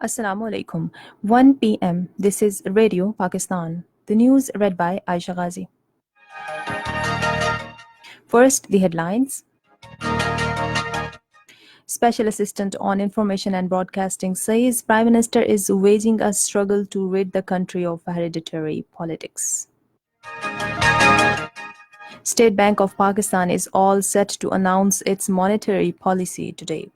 Assalamu alaikum. 1 p.m. This is Radio Pakistan. The news read by Aisha Ghazi. First, the headlines. Special Assistant on Information and Broadcasting says Prime Minister is waging a struggle to rid the country of hereditary politics. State Bank of Pakistan is all set to announce its monetary policy today.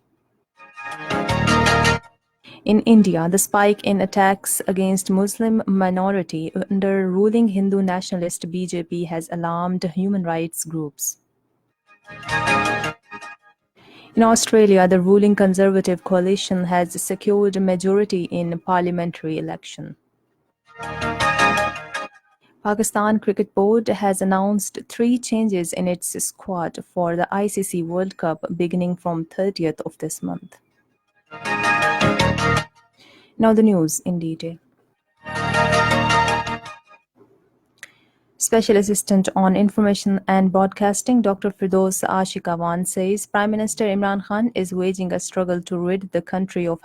In India, the spike in attacks against Muslim minority under ruling Hindu nationalist BJP has alarmed human rights groups. In Australia, the ruling Conservative coalition has secured a majority in parliamentary election. Pakistan Cricket Board has announced 3 changes in its squad for the ICC World Cup beginning from 30th of this month. Now the news in detail. Special Assistant on Information and Broadcasting Dr. Firdaus Ashikawan says Prime Minister Imran Khan is waging a struggle to rid the country of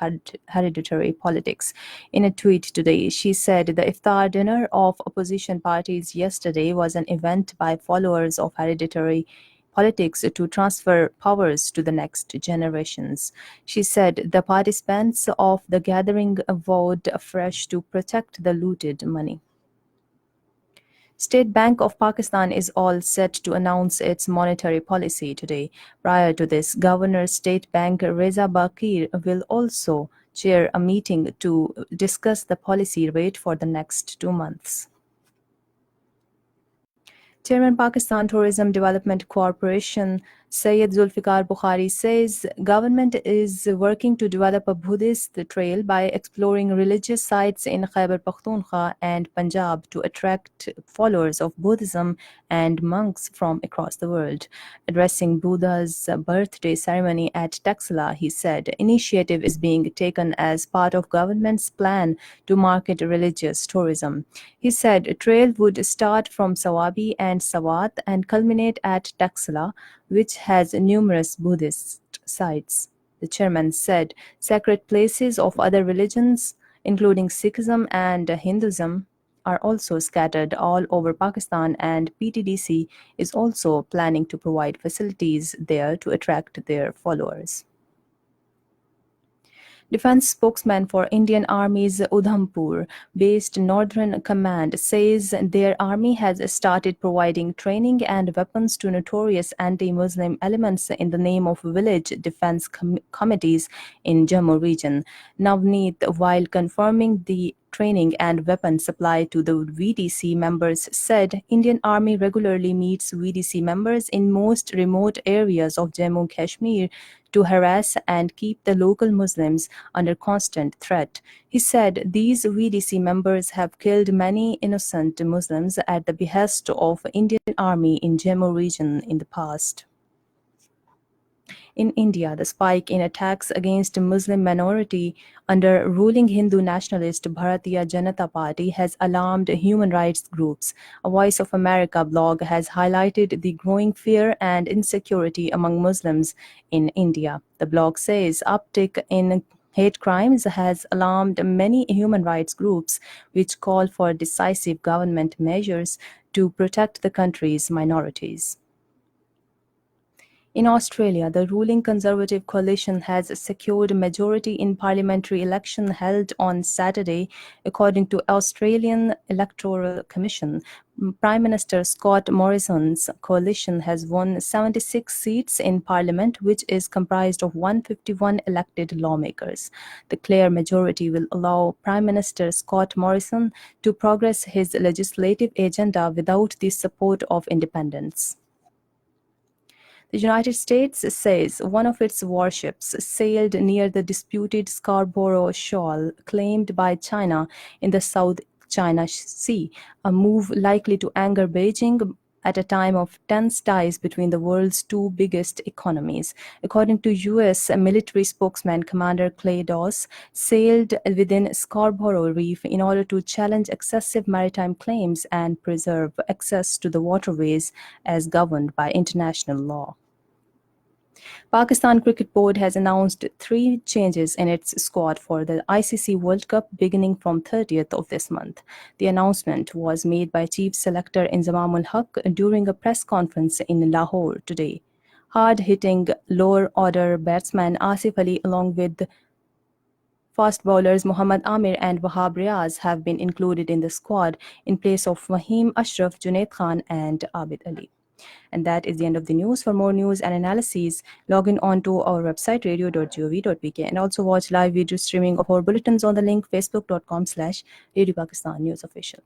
hereditary politics. In a tweet today, she said the iftar dinner of opposition parties yesterday was an event by followers of hereditary politics to transfer powers to the next generations. She said the participants of the gathering vowed afresh to protect the looted money. State Bank of Pakistan is all set to announce its monetary policy today. Prior to this, Governor State Bank Reza Bakir will also chair a meeting to discuss the policy rate for the next 2 months. Chairman Pakistan Tourism Development Corporation Syed Zulfikar Bukhari says government is working to develop a Buddhist trail by exploring religious sites in Khyber Pakhtunkhwa and Punjab to attract followers of Buddhism and monks from across the world. Addressing Buddha's birthday ceremony at Taxila, he said initiative is being taken as part of government's plan to market religious tourism. He said a trail would start from Sawabi and Sawat and culminate at Taxila, which has numerous Buddhist sites. The chairman said sacred places of other religions, including Sikhism and Hinduism, are also scattered all over Pakistan, and PTDC is also planning to provide facilities there to attract their followers. Defense spokesman for Indian Army's Udhampur-based Northern Command says their army has started providing training and weapons to notorious anti-Muslim elements in the name of village defense committees in Jammu region. Navneet, while confirming the training and weapon supply to the VDC members, said Indian Army regularly meets VDC members in most remote areas of Jammu Kashmir to harass and keep the local Muslims under constant threat. He said these VDC members have killed many innocent Muslims at the behest of Indian Army in Jammu region in the past. In India, the spike in attacks against Muslim minority under ruling Hindu nationalist Bharatiya Janata Party has alarmed human rights groups. A Voice of America blog has highlighted the growing fear and insecurity among Muslims in India. The blog says uptick in hate crimes has alarmed many human rights groups, which call for decisive government measures to protect the country's minorities. In Australia, the ruling Conservative coalition has secured a majority in parliamentary election held on Saturday, according to Australian Electoral Commission. Prime Minister Scott Morrison's coalition has won 76 seats in parliament, which is comprised of 151 elected lawmakers. The clear majority will allow Prime Minister Scott Morrison to progress his legislative agenda without the support of independents. The United States says one of its warships sailed near the disputed Scarborough Shoal claimed by China in the South China Sea, a move likely to anger Beijing at a time of tense ties between the world's 2 biggest economies. According to U.S. military spokesman Commander Clay Doss, sailed within Scarborough Reef in order to challenge excessive maritime claims and preserve access to the waterways as governed by international law. Pakistan Cricket Board has announced 3 changes in its squad for the ICC World Cup beginning from 30th of this month. The announcement was made by Chief Selector Inzamamul Haq during a press conference in Lahore today. Hard-hitting lower-order batsman Asif Ali along with fast bowlers Mohammad Amir and Wahab Riaz have been included in the squad in place of Waheem Ashraf, Junaid Khan and Abid Ali. And that is the end of the news. For more news and analyses, log in on to our website radio.gov.pk and also watch live video streaming of our bulletins on the link facebook.com/Radio Pakistan News Official.